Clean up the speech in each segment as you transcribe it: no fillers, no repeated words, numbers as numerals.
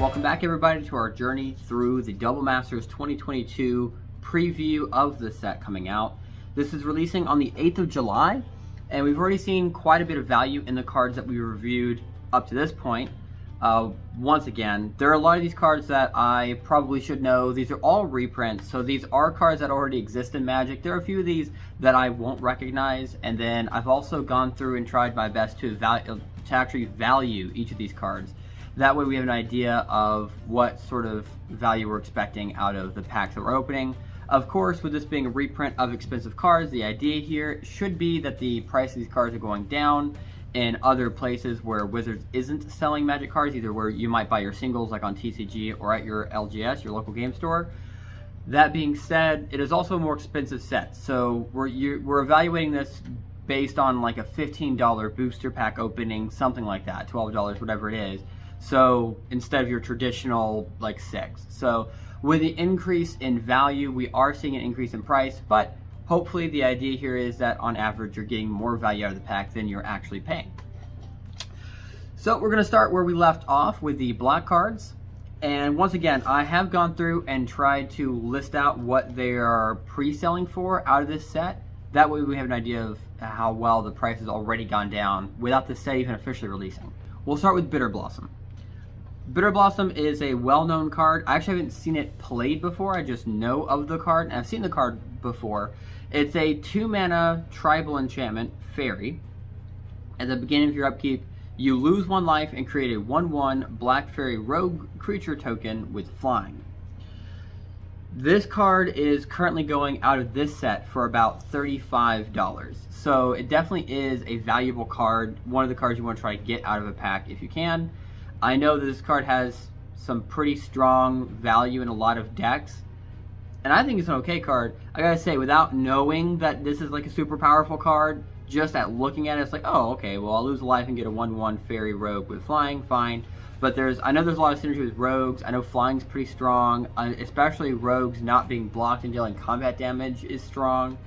Welcome back everybody to our journey through the Double Masters 2022 preview of the set coming out. This is releasing on the 8th of July, and we've already seen quite a bit of value in the cards that we reviewed up to this point. Once again, there are a lot of these cards that I probably should know. These are all reprints, so these are cards that already exist in Magic. There are a few of these that I won't recognize, and then I've also gone through and tried my best to actually value each of these cards. That way we have an idea of what sort of value we're expecting out of the packs that we're opening. Of course, with this being a reprint of expensive cards, the idea here should be that the price of these cards are going down in other places where Wizards isn't selling Magic cards, either where you might buy your singles like on TCG or at your LGS, your local game store. That being said, it is also a more expensive set, so we're evaluating this based on like a $15 booster pack opening, something like that, $12, whatever it is. So instead of your traditional like 6. So with the increase in value, we are seeing an increase in price, but hopefully the idea here is that on average you're getting more value out of the pack than you're actually paying. So we're going to start where we left off with the black cards. And once again, I have gone through and tried to list out what they are pre-selling for out of this set. That way we have an idea of how well the price has already gone down without the set even officially releasing. We'll start with Bitter Blossom. Bitter Blossom is a well-known card. I actually haven't seen it played before. I just know of the card, and I've seen the card before. It's a 2-mana tribal enchantment, fairy. At the beginning of your upkeep, you lose 1 life and create a 1/1 black fairy rogue creature token with flying. This card is currently going out of this set for about $35. So it definitely is a valuable card, one of the cards you want to try to get out of a pack if you can. I know that this card has some pretty strong value in a lot of decks, and I think it's an okay card. I gotta say, without knowing that this is like a super powerful card, just at looking at it, it's like, oh, okay, well, I'll lose a life and get a 1/1 fairy rogue with flying, fine. But I know there's a lot of synergy with rogues. I know flying's pretty strong, especially rogues not being blocked and dealing combat damage is strong.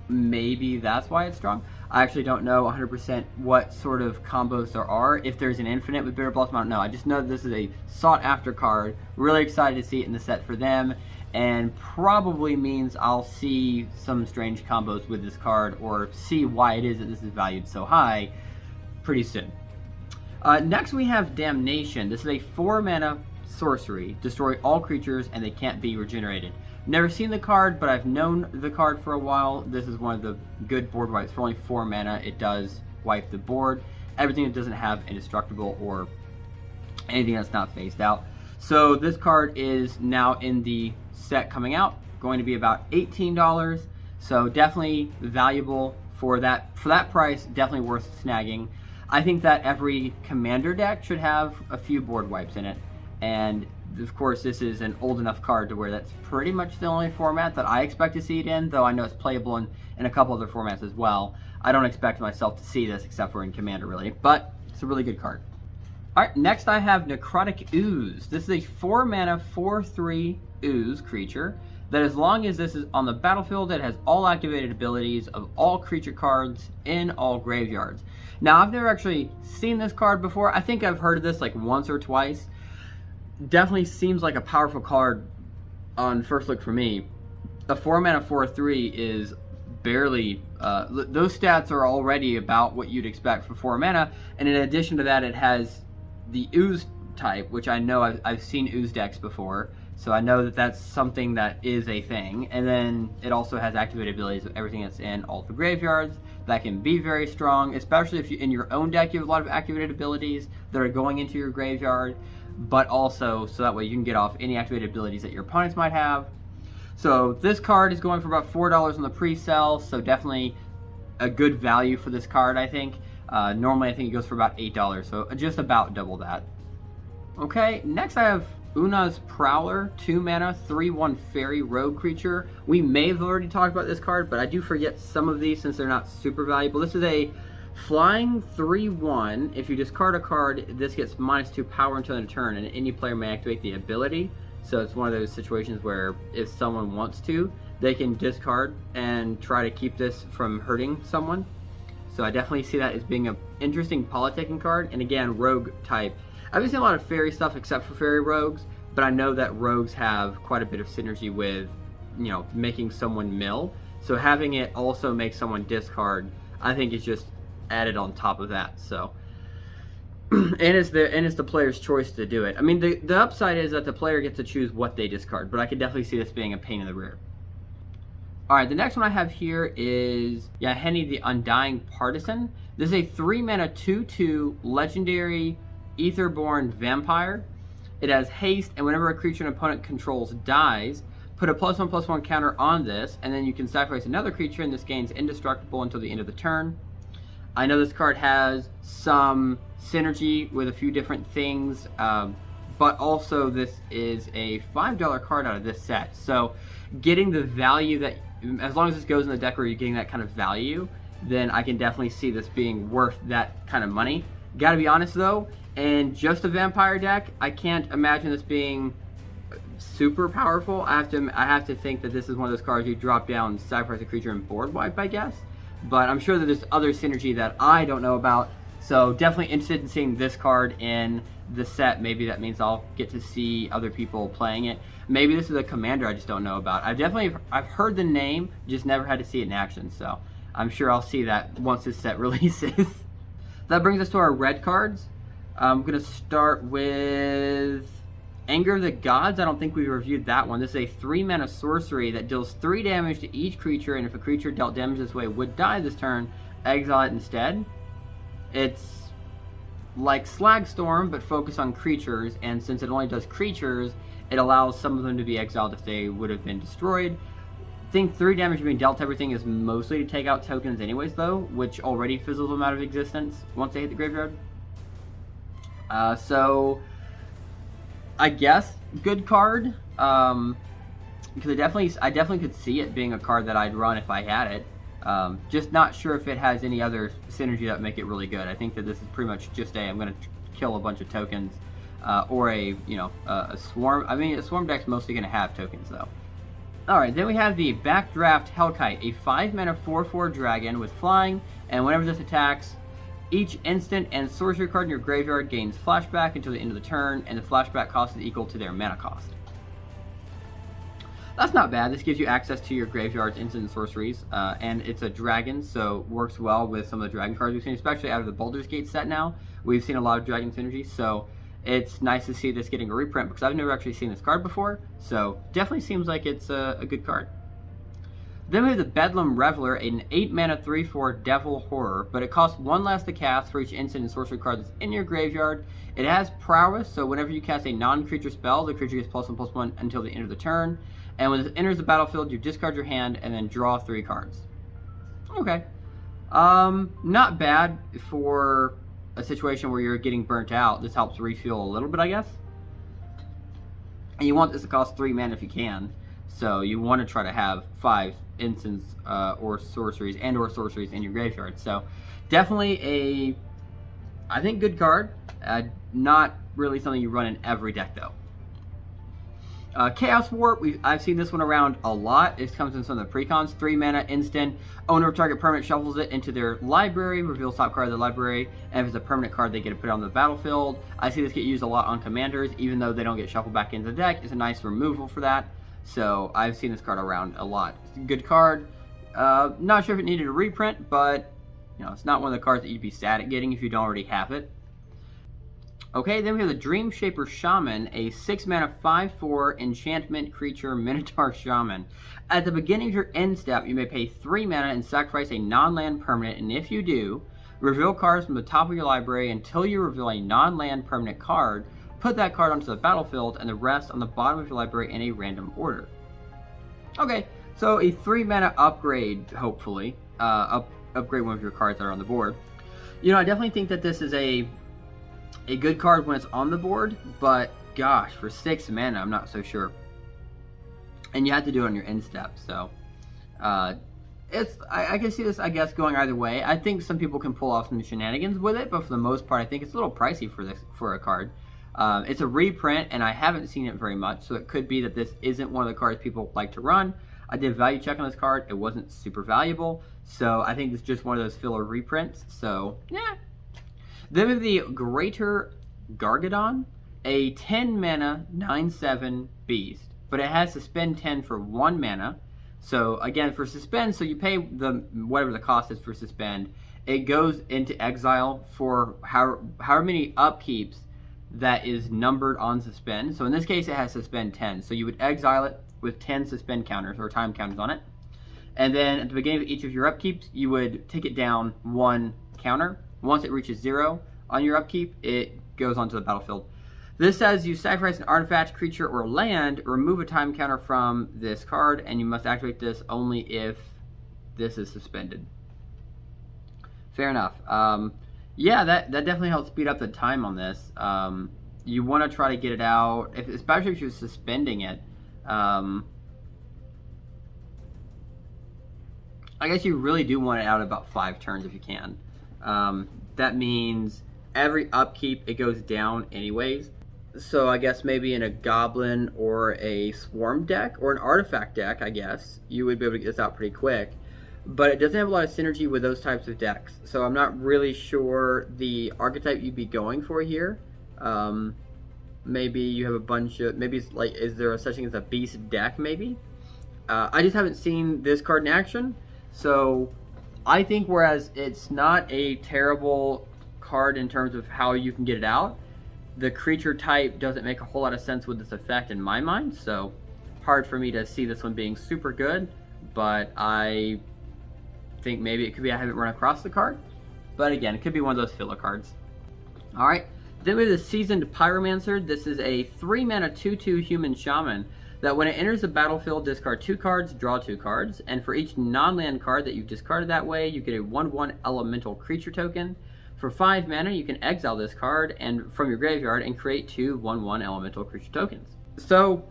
Maybe that's why it's strong. I actually don't know 100% what sort of combos there are. If there's an infinite with Bitter Blossom, I don't know. I just know that this is a sought-after card. Really excited to see it in the set for them, and probably means I'll see some strange combos with this card or see why it is that this is valued so high pretty soon. Next we have Damnation. This is a 4-mana sorcery. Destroy all creatures and they can't be regenerated. Never seen the card, but I've known the card for a while. This is one of the good board wipes. For only 4 mana, it does wipe the board. Everything that doesn't have indestructible or anything that's not phased out. So this card is now in the set coming out, going to be about $18. So definitely valuable for that price. Definitely worth snagging. I think that every commander deck should have a few board wipes in it, and of course this is an old enough card to where that's pretty much the only format that I expect to see it in, though I know it's playable in a couple other formats as well. I don't expect myself to see this except for in commander really, but it's a really good card. Alright, next I have Necrotic Ooze. This is a 4-mana 4/3 ooze creature that, as long as this is on the battlefield, it has all activated abilities of all creature cards in all graveyards. Now, I've never actually seen this card before. I think I've heard of this like once or twice. Definitely seems like a powerful card on first look for me. A 4-mana 4/3 is barely, those stats are already about what you'd expect for 4 mana, and in addition to that, it has the ooze type, which I know I've seen ooze decks before, so I know that that's something that is a thing. And then it also has activated abilities of everything that's in all the graveyards. That can be very strong, especially if you in your own deck you have a lot of activated abilities that are going into your graveyard, but also so that way you can get off any activated abilities that your opponents might have. So this card is going for about $4 on the pre-sale, so definitely a good value for this card, I think. Normally I think it goes for about $8, so just about double that. Okay, next I have Una's Prowler, 2-mana, 3/1 fairy rogue creature. We may have already talked about this card, but I do forget some of these since they're not super valuable. This is a flying 3/1. If you discard a card, this gets -2 power until end of turn, and any player may activate the ability. So it's one of those situations where if someone wants to, they can discard and try to keep this from hurting someone. So I definitely see that as being an interesting politicking card, and again, rogue type. I haven't seen a lot of fairy stuff except for fairy rogues, but I know that rogues have quite a bit of synergy with, you know, making someone mill. So having it also make someone discard, I think is just added on top of that. So, and it's the player's choice to do it. I mean, the upside is that the player gets to choose what they discard, but I could definitely see this being a pain in the rear. All right, the next one I have here is Henny the Undying Partisan. This is a 3-mana 2/2 legendary Aetherborn vampire. It has haste, and whenever a creature an opponent controls dies, put a +1/+1 counter on this, and then you can sacrifice another creature, and this gains indestructible until the end of the turn. I know this card has some synergy with a few different things, but also this is a $5 card out of this set. So getting the value that, as long as this goes in the deck where you're getting that kind of value, then I can definitely see this being worth that kind of money. Gotta be honest though, in just a vampire deck, I can't imagine this being super powerful. I have to think that this is one of those cards you drop down, sacrifice a creature, and board wipe, I guess. But I'm sure that there's other synergy that I don't know about. So definitely interested in seeing this card in the set. Maybe that means I'll get to see other people playing it. Maybe this is a commander I just don't know about. I've heard the name, just never had to see it in action. So I'm sure I'll see that once this set releases. That brings us to our red cards. I'm gonna start with Anger of the Gods. I don't think we reviewed that one. This is a 3-mana sorcery that deals 3 damage to each creature, and if a creature dealt damage this way would die this turn, exile it instead. It's like Slagstorm, but focus on creatures, and since it only does creatures, it allows some of them to be exiled if they would have been destroyed. I think 3 damage being dealt to everything is mostly to take out tokens anyways though, which already fizzles them out of existence once they hit the graveyard. So I guess good card, because I definitely could see it being a card that I'd run if I had it. Just not sure if it has any other synergy that would make it really good. I think that this is pretty much just I'm going to kill a bunch of tokens, or a swarm. I mean, a swarm deck's mostly going to have tokens though. All right, then we have the Backdraft Hellkite, a 5-mana 4/4 dragon with flying, and whenever this attacks, each instant and sorcery card in your graveyard gains flashback until the end of the turn, and the flashback cost is equal to their mana cost. That's not bad. This gives you access to your graveyard's instant and sorceries, and it's a dragon, so works well with some of the dragon cards we've seen, especially out of the Baldur's Gate set now. We've seen a lot of dragon synergy, so it's nice to see this getting a reprint, because I've never actually seen this card before, so definitely seems like it's a good card. Then we have the Bedlam Reveler, an 8-mana 3/4 Devil Horror, but it costs 1 less to cast for each instant and sorcery card that's in your graveyard. It has prowess, so whenever you cast a non-creature spell, the creature gets +1/+1 until the end of the turn. And when it enters the battlefield, you discard your hand and then draw 3 cards. Okay. Not bad for a situation where you're getting burnt out. This helps refuel a little bit, I guess. And you want this to cost 3 mana if you can. So you want to try to have 5 instants or sorceries in your graveyard. So definitely I think good card. Not really something you run in every deck though. Chaos Warp, I've seen this one around a lot. It comes in some of the precons. 3-mana instant. Owner of target permanent shuffles it into their library, reveals top card of the library, and if it's a permanent card, they get to put it on the battlefield. I see this get used a lot on commanders, even though they don't get shuffled back into the deck. It's a nice removal for that. So I've seen this card around a lot. It's a good card. Not sure if it needed a reprint, but it's not one of the cards that you'd be sad at getting if you don't already have it. Okay, then we have the Dream Shaper Shaman, a 6-mana 5/4 enchantment creature Minotaur Shaman. At the beginning of your end step, you may pay 3 mana and sacrifice a non-land permanent, and if you do, reveal cards from the top of your library until you reveal a non-land permanent card. Put that card onto the battlefield and the rest on the bottom of your library in a random order. Okay, so a 3-mana upgrade, hopefully. Upgrade one of your cards that are on the board. I definitely think that this is a good card when it's on the board, but gosh, for 6 mana, I'm not so sure. And you have to do it on your end step, so I can see this, I guess, going either way. I think some people can pull off some shenanigans with it, but for the most part, I think it's a little pricey for a card. It's a reprint, and I haven't seen it very much, so it could be that this isn't one of the cards people like to run. I did value check on this card. It wasn't super valuable, so I think it's just one of those filler reprints, so yeah. Then we have the Greater Gargadon, a 10 mana 9/7 beast, but it has suspend 10 for 1 mana. So again, for suspend, so you pay the whatever the cost is for suspend. It goes into exile for however many upkeeps that is numbered on suspend. So in this case, it has suspend 10. So you would exile it with 10 suspend counters or time counters on it. And then at the beginning of each of your upkeeps, you would take it down 1 counter. Once it reaches 0 on your upkeep, it goes onto the battlefield. This says you sacrifice an artifact, creature, or land, remove a time counter from this card, and you must activate this only if this is suspended. Fair enough. Yeah, that definitely helps speed up the time on this. You want to try to get it out, especially if you're suspending it. I guess you really do want it out about 5 turns if you can. That means every upkeep it goes down anyways. So I guess maybe in a goblin or a swarm deck or an artifact deck, I guess, you would be able to get this out pretty quick. But it doesn't have a lot of synergy with those types of decks. So I'm not really sure the archetype you'd be going for here. Maybe you have a bunch of, maybe it's like, is there such thing as a beast deck maybe? I just haven't seen this card in action. So I think whereas it's not a terrible card in terms of how you can get it out, the creature type doesn't make a whole lot of sense with this effect in my mind, so hard for me to see this one being super good, but I think maybe it could be I haven't run across the card, but again, it could be one of those filler cards. Alright, then we have the Seasoned Pyromancer. This is a 3 mana 2/2 human shaman that when it enters the battlefield, discard 2 cards, draw 2 cards, and for each non-land card that you've discarded that way, you get a 1/1 elemental creature token. For 5 mana, you can exile this card and from your graveyard and create 2 1/1 elemental creature tokens. So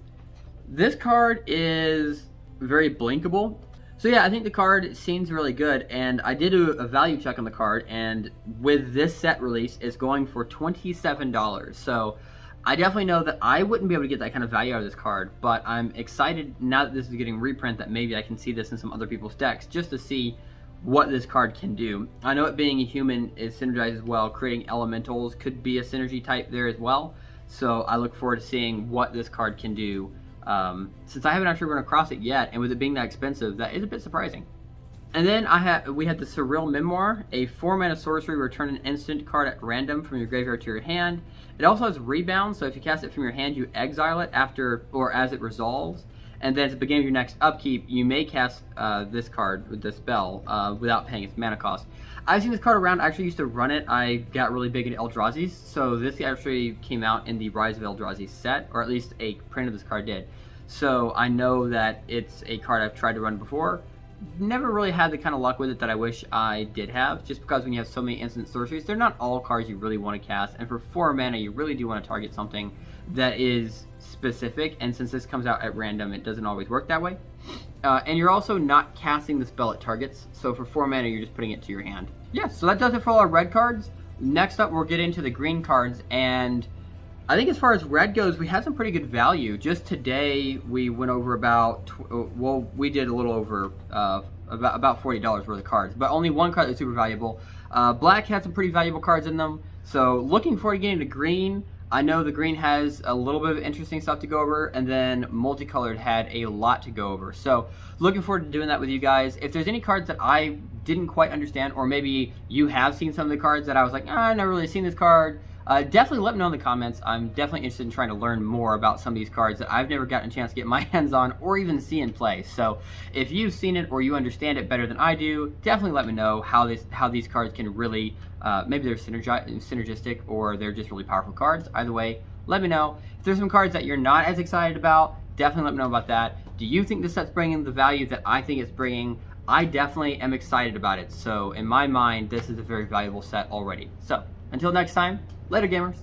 this card is very blinkable. So yeah, I think the card seems really good, and I did a value check on the card, and with this set release, it's going for $27. So I definitely know that I wouldn't be able to get that kind of value out of this card, but I'm excited now that this is getting reprint that maybe I can see this in some other people's decks just to see what this card can do. I know it being a human is synergized as well. Creating elementals could be a synergy type there as well. So I look forward to seeing what this card can do. Since I haven't actually run across it yet, and with it being that expensive, that is a bit surprising. And then we had the Surreal Memoir, a 4 mana sorcery, return an instant card at random from your graveyard to your hand. It also has rebound, so if you cast it from your hand, you exile it after or as it resolves. And then at the beginning of your next upkeep, you may cast this card with this spell without paying its mana cost. I've seen this card around. I actually used to run it. I got really big into Eldrazi's, so this actually came out in the Rise of Eldrazi set, or at least a print of this card did. So I know that it's a card I've tried to run before. Never really had the kind of luck with it that I wish I did have, just because when you have so many instant sorceries, they're not all cards you really want to cast, and for 4 mana, you really do want to target something that is specific, and since this comes out at random, it doesn't always work that way. And you're also not casting the spell at targets, so for 4 mana, you're just putting it to your hand. Yeah, so that does it for all our red cards. Next up, we'll get into the green cards, and I think as far as red goes, we had some pretty good value. Just today, we went over about, well, we did a little over about $40 worth of cards, but only one card that's super valuable. Black had some pretty valuable cards in them, so looking forward to getting to green. I know the green has a little bit of interesting stuff to go over, and then multicolored had a lot to go over. So looking forward to doing that with you guys. If there's any cards that I didn't quite understand, or maybe you have seen some of the cards that I was like, I've never really seen this card, definitely let me know in the comments. I'm definitely interested in trying to learn more about some of these cards that I've never gotten a chance to get my hands on or even see in play. So if you've seen it or you understand it better than I do, definitely let me know how these cards can really, maybe they're synergistic or they're just really powerful cards. Either way, let me know. If there's some cards that you're not as excited about, definitely let me know about that. Do you think this set's bringing the value that I think it's bringing? I definitely am excited about it. So in my mind, this is a very valuable set already. So until next time, later gamers.